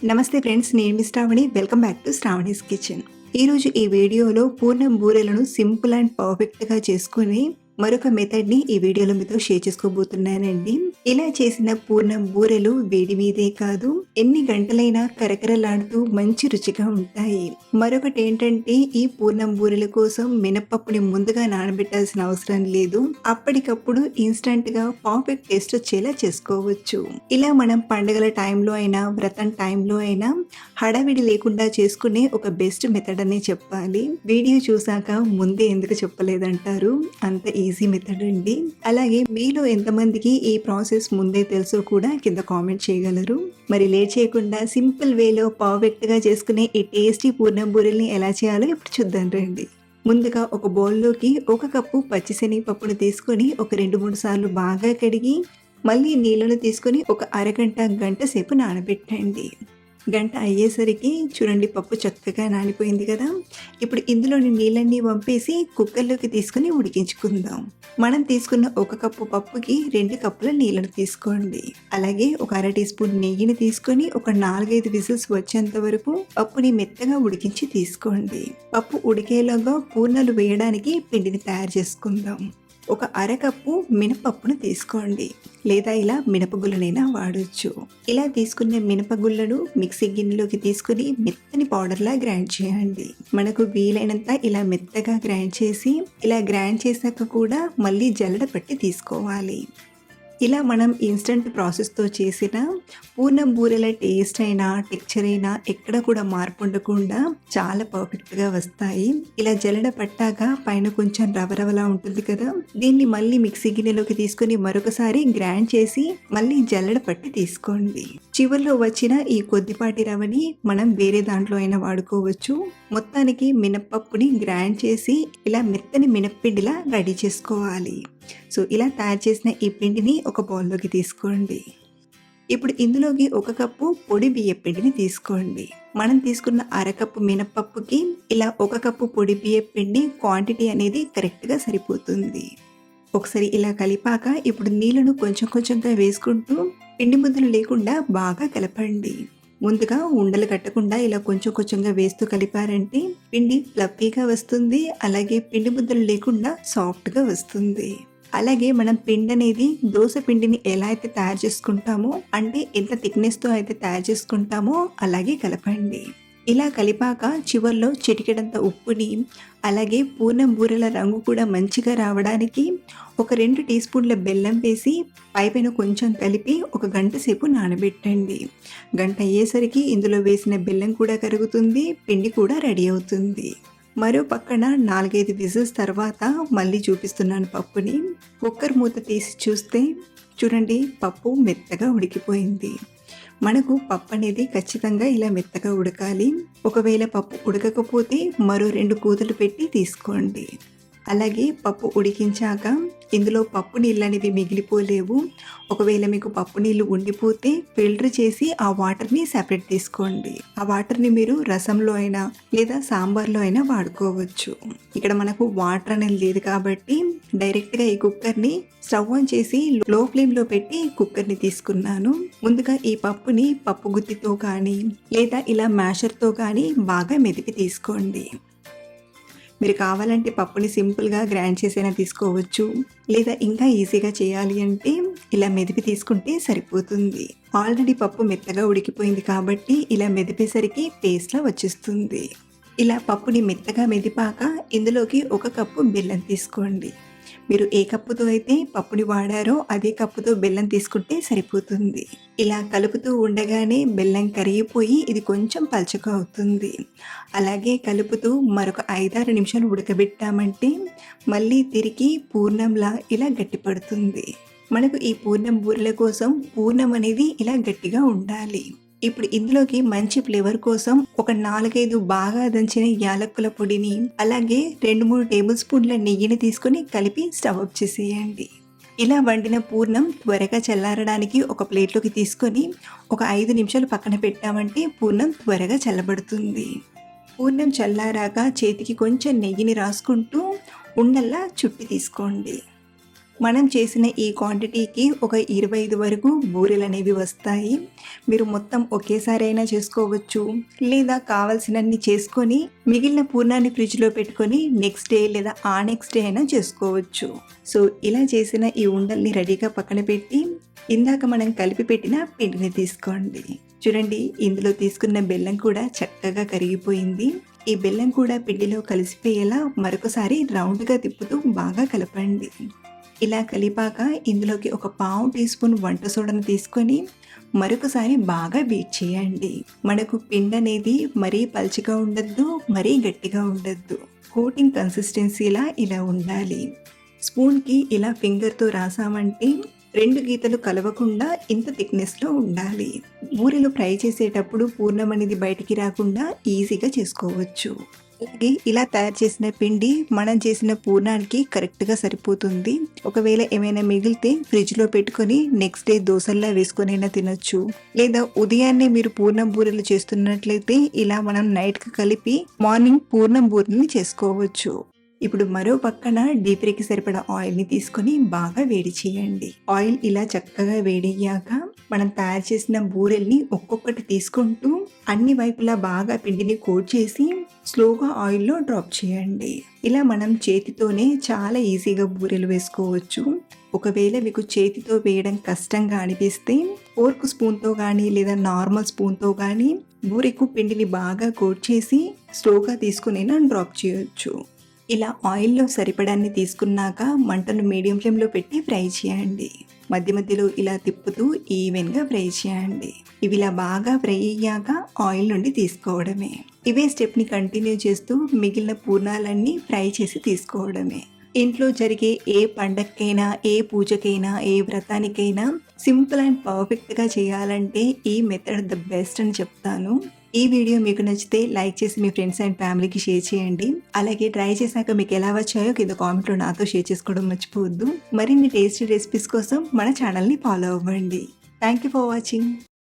నమస్తే ఫ్రెండ్స్, నేను మీ Shravani. Welcome back to Shravani's kitchen. ఈరోజు ఈ వీడియోలో పూర్ణం బూరెలను సింపుల్ అండ్ పర్ఫెక్ట్గా చేసుకుని మరొక మెథడ్ని ఈ వీడియోలో మీతో షేర్ చేసుకోబోతున్నానండి. ఇలా చేసిన పూర్ణం బూరెలు వేడి మీదే కాదు, ఎన్ని గంటలైనా కరకరలాడుతూ మంచి రుచిగా ఉంటాయి. మరొకటి ఏంటంటే, ఈ పూర్ణం బూరెల కోసం మినపప్పుని ముందుగా నానబెట్టాల్సిన అవసరం లేదు. అప్పటికప్పుడు ఇన్స్టంట్ గా పర్ఫెక్ట్ టేస్ట్ వచ్చేలా చేసుకోవచ్చు. ఇలా మనం పండుగల టైంలో అయినా, వ్రతం టైంలో అయినా హడావిడి లేకుండా చేసుకునే ఒక బెస్ట్ మెథడ్ అని చెప్పాలి. వీడియో చూసాక ముందే ఎందుకు చెప్పలేదంటారు, అంత ఈజీ మెథడ్ అండి. అలాగే మీలో ఎంతమందికి ఈ ప్రాసెస్ ముందే తెలుసో కూడా కింద కామెంట్ చేయగలరు. మరి లేట్ చేయకుండా సింపుల్ వేలో పర్ఫెక్ట్ గా చేసుకునే ఈ టేస్టీ పూర్ణం బూరెల్ని ఎలా చేయాలో ఇప్పుడు చూద్దాం రండి. ముందుగా ఒక బౌల్లోకి 1 కప్పు పచ్చిశనగపప్పును తీసుకొని ఒక 2-3 సార్లు బాగా కడిగి మళ్ళీ నీళ్ళను తీసుకొని ఒక అరగంట గంట సేపు నానబెట్టండి. గంట అయ్యేసరికి చూడండి, పప్పు చక్కగా నానిపోయింది కదా. ఇప్పుడు ఇందులోని నీళ్ళన్నీ వంపేసి కుక్కర్లోకి తీసుకుని ఉడికించుకుందాం. మనం తీసుకున్న 1 కప్పు పప్పుకి 2 కప్పుల నీళ్ళను తీసుకోండి. అలాగే ఒక 1/2 టీ స్పూన్ నెయ్యిని తీసుకొని ఒక 4-5 విజిల్స్ వచ్చేంత వరకు పప్పుని మెత్తగా ఉడికించి తీసుకోండి. పప్పు ఉడికేలాగా పూర్ణాలు వేయడానికి పిండిని తయారు చేసుకుందాం. ఒక 1/2 కప్పు మినపప్పును తీసుకోండి, లేదా ఇలా మినపగుళ్ళనైనా వాడచ్చు. ఇలా తీసుకున్న మినపగుళ్ళను మిక్సీ గిన్నెలోకి తీసుకుని మెత్తని పౌడర్లా గ్రైండ్ చేయండి. మనకు వీలైనంత ఇలా మెత్తగా గ్రైండ్ చేసి, ఇలా గ్రైండ్ చేశాక కూడా మళ్ళీ జల్లెడ పట్టి తీసుకోవాలి. ఇలా మనం ఇన్స్టంట్ ప్రాసెస్తో చేసిన పూర్ణం బూరెల టేస్ట్ అయినా, టెక్చర్ అయినా ఎక్కడ కూడా మార్పు ఉండకుండా చాలా పర్ఫెక్ట్గా వస్తాయి. ఇలా జల్లెడ పట్టాక పైన కొంచెం రవరవలా ఉంటుంది కదా, దీన్ని మళ్ళీ మిక్సీ గిన్నెలోకి తీసుకొని మరొకసారి గ్రైండ్ చేసి మళ్ళీ జల్లెడ పట్టి తీసుకోండి. చివరిలో వచ్చిన ఈ కొద్దిపాటి రవని మనం వేరే దాంట్లో అయినా వాడుకోవచ్చు. మొత్తానికి మినపప్పుని గ్రైండ్ చేసి ఇలా మెత్తని మినప్పిండిలా రెడీ చేసుకోవాలి. సో ఇలా తయారు చేసిన ఈ పిండిని ఒక బౌల్లోకి తీసుకోండి. ఇప్పుడు ఇందులోకి 1 కప్పు పొడి బియ్యం పిండిని తీసుకోండి. మనం తీసుకున్న 1/2 కప్పు మినపప్పుకి ఇలా 1 కప్పు పొడి బియ్యం పిండి క్వాంటిటీ అనేది కరెక్ట్గా సరిపోతుంది. ఒకసారి ఇలా కలిపాక ఇప్పుడు నీళ్ళను కొంచెం కొంచెంగా వేసుకుంటూ పిండి ముద్దలు లేకుండా బాగా కలపండి. ముందుగా ఉండలు కట్టకుండా ఇలా కొంచెం కొంచెంగా వేస్తూ కలిపారంటే పిండి ఫ్లఫీగా వస్తుంది. అలాగే పిండి ముద్దలు లేకుండా సాఫ్ట్గా వస్తుంది. అలాగే మనం పిండి అనేది దోశ పిండిని ఎలా అయితే తయారు చేసుకుంటామో, అంటే ఎంత థిక్నెస్తో అయితే తయారు చేసుకుంటామో అలాగే కలపండి. ఇలా కలిపాక చివర్లో చిటికెడంత ఉప్పుని, అలాగే పూర్ణం బూరెల రంగు కూడా మంచిగా రావడానికి ఒక 2 టీ స్పూన్ల బెల్లం వేసి పైపైన కొంచెం కలిపి ఒక గంట సేపు నానబెట్టండి. గంట అయ్యేసరికి ఇందులో వేసిన బెల్లం కూడా కరుగుతుంది, పిండి కూడా రెడీ అవుతుంది. మరో పక్కన 4-5 విజిల్స్ తర్వాత మళ్ళీ చూపిస్తున్నాను పప్పుని. కుక్కర్ మూత తీసి చూస్తే చూడండి, పప్పు మెత్తగా ఉడికిపోయింది. మనకు పప్పు అనేది ఖచ్చితంగా ఇలా మెత్తగా ఉడకాలి. ఒకవేళ పప్పు ఉడకకపోతే మరో 2 కూతలు పెట్టి తీసుకోండి. అలాగే పప్పు ఉడికించాక ఇందులో పప్పు నీళ్ళు అనేవి మిగిలిపోలేవు. ఒకవేళ మీకు పప్పు నీళ్ళు ఉండిపోతే ఫిల్టర్ చేసి ఆ వాటర్ని సెపరేట్ తీసుకోండి. ఆ వాటర్ని మీరు రసంలో అయినా లేదా సాంబార్లో అయినా వాడుకోవచ్చు. ఇక్కడ మనకు వాటర్ అనేది లేదు కాబట్టి డైరెక్ట్గా ఈ కుక్కర్ని స్టవ్ ఆన్ చేసి లో ఫ్లేమ్లో పెట్టి కుక్కర్ని తీసుకున్నాను. ముందుగా ఈ పప్పుని పప్పు గుత్తితో కానీ లేదా ఇలా మ్యాషర్తో కానీ బాగా మెదిపి తీసుకోండి. మీరు కావాలంటే పప్పుని సింపుల్గా గ్రైండ్ చేసైనా తీసుకోవచ్చు, లేదా ఇంకా ఈజీగా చేయాలి అంటే ఇలా మెదిపి తీసుకుంటే సరిపోతుంది. ఆల్రెడీ పప్పు మెత్తగా ఉడికిపోయింది కాబట్టి ఇలా మెదిపేసరికి పేస్ట్లా వచ్చేస్తుంది. ఇలా పప్పుని మెత్తగా మెదిపాక ఇందులోకి 1 కప్పు బెల్లం తీసుకోండి. మీరు ఏ కప్పుతో అయితే పప్పుని వాడారో అదే కప్పుతో బెల్లం తీసుకుంటే సరిపోతుంది. ఇలా కలుపుతూ ఉండగానే బెల్లం కరిగిపోయి ఇది కొంచెం పలుచగా అవుతుంది. అలాగే కలుపుతూ మరొక 5-6 నిమిషాలు ఉడకబెట్టామంటే మళ్ళీ తిరిగి పూర్ణంలా ఇలా గట్టిపడుతుంది. మనకు ఈ పూర్ణం బూరెల కోసం పూర్ణం అనేది ఇలా గట్టిగా ఉండాలి. ఇప్పుడు ఇందులోకి మంచి ఫ్లేవర్ కోసం ఒక 4-5 బాగా దంచిన యాలక్కుల పొడిని, అలాగే 2-3 టేబుల్ స్పూన్ల నెయ్యిని తీసుకొని కలిపి స్టవ్ ఆఫ్ చేసేయండి. ఇలా వండిన పూర్ణం త్వరగా చల్లారడానికి ఒక ప్లేట్లోకి తీసుకొని ఒక 5 నిమిషాలు పక్కన పెట్టామంటే పూర్ణం త్వరగా చల్లబడుతుంది. పూర్ణం చల్లారాక చేతికి కొంచెం నెయ్యిని రాసుకుంటూ ఉండల్లా చుట్టి తీసుకోండి. మనం చేసిన ఈ క్వాంటిటీకి ఒక 25 వరకు బూరెలనేవి వస్తాయి. మీరు మొత్తం ఒకేసారైనా చేసుకోవచ్చు. లేదా కావాల్సినన్ని చేసుకొని మిగిలిన పూర్ణాన్ని ఫ్రిడ్జ్‌లో పెట్టుకొని నెక్స్ట్ డే లేదా ఆ నెక్స్ట్ డే అయినా చేసుకోవచ్చు. సో, ఇలా చేసిన ఈ ఉండల్ని రెడీగా పక్కన పెట్టి ఇందాక మనం కలిపి పెట్టిన పిండిని తీసుకోండి. చూడండి, ఇందులో తీసుకున్న బెల్లం కూడా చక్కగా కరిగిపోయింది. ఈ బెల్లం కూడా పిండిలో కలిసిపోయేలా మరొకసారి రౌండ్‌గా తిప్పుతూ బాగా కలపండి. ఇలా కలిపాక ఇందులోకి ఒక పావు టీ స్పూన్ వంట సోడాను తీసుకొని మరొకసారి బాగా బీట్ చేయండి. మనకు పిండి అనేది మరీ పల్చగా ఉండద్దు, మరీ గట్టిగా ఉండద్దు. కోటింగ్ కన్సిస్టెన్సీలా ఇలా ఉండాలి. స్పూన్‌కి ఇలా ఫింగర్‌తో రాసామంటే 2 గీతలు కలవకుండా ఇంత థిక్‌నెస్‌లో ఉండాలి. బూరెలు ఫ్రై చేసేటప్పుడు పూర్ణం అనేది బయటికి రాకుండా ఈజీగా చేసుకోవచ్చు. అలాగే ఇలా తయారు చేసిన పిండి మనం చేసిన పూర్ణానికి కరెక్ట్‌గా సరిపోతుంది. ఒకవేళ ఏమైనా మిగిలితే ఫ్రిడ్జ్‌లో పెట్టుకొని నెక్స్ట్ డే దోసల్లా వేసుకొనైనా తినొచ్చు. లేదా ఉదయాన్నే మీరు పూర్ణం బూరెలు చేస్తున్నట్లయితే ఇలా మనం నైట్‌కి కలిపి మార్నింగ్ పూర్ణం బూరెల్ని చేసుకోవచ్చు. ఇప్పుడు మరో పక్కన డీప్ ఫ్రైకి సరిపడా ఆయిల్‌ని తీసుకొని బాగా వేడి చేయండి. ఆయిల్ ఇలా చక్కగా వేడయ్యాక మనం తయారు చేసిన బూరెల్ని ఒక్కొక్కటి తీసుకుంటూ అన్ని వైపులా బాగా పిండిని కోట్ చేసి స్లోగా ఆయిల్‌లో డ్రాప్ చేయండి. ఇలా మనం చేతితోనే చాలా ఈజీగా బూరెలు వేసుకోవచ్చు. ఒకవేళ మీకు చేతితో వేయడం కష్టంగా అనిపిస్తే ఫోర్క్ స్పూన్‌తో కానీ లేదా నార్మల్ స్పూన్‌తో కానీ బూరెకు పిండిని బాగా కోట్ చేసి స్లోగా తీసుకునైనా డ్రాప్ చేయొచ్చు. ఇలా ఆయిల్‌లో సరిపడాన్ని తీసుకున్నాక మంటను మీడియం ఫ్లేమ్‌లో పెట్టి ఫ్రై చేయండి. మధ్య మధ్యలో ఇలా తిప్పుతూ ఈవెన్‌గా ఫ్రై చేయండి. ఇవి ఇలా బాగా ఫ్రై అయ్యాక ఆయిల్ నుండి తీసుకోవడమే. ఇవే స్టెప్‌ని కంటిన్యూ చేస్తూ మిగిలిన పూర్ణాలన్నీ ఫ్రై చేసి తీసుకోవడమే. ఇంట్లో జరిగే ఏ పండగకైనా, ఏ పూజకైనా, ఏ వ్రతానికైనా సింపుల్ అండ్ పర్ఫెక్ట్‌గా చేయాలంటే ఈ మెథడ్ ద బెస్ట్ అని చెప్తాను. ఈ వీడియో మీకు నచ్చితే లైక్ చేసి మీ ఫ్రెండ్స్ అండ్ ఫ్యామిలీకి షేర్ చేయండి. అలాగే ట్రై చేశాక మీకు ఎలా వచ్చాయో కింద కామెంట్లో నాతో షేర్ చేసుకోవడం మర్చిపోవద్దు. మరిన్ని టేస్టీ రెసిపీస్ కోసం మన ఛానల్ని ఫాలో అవ్వండి. Thank you for watching.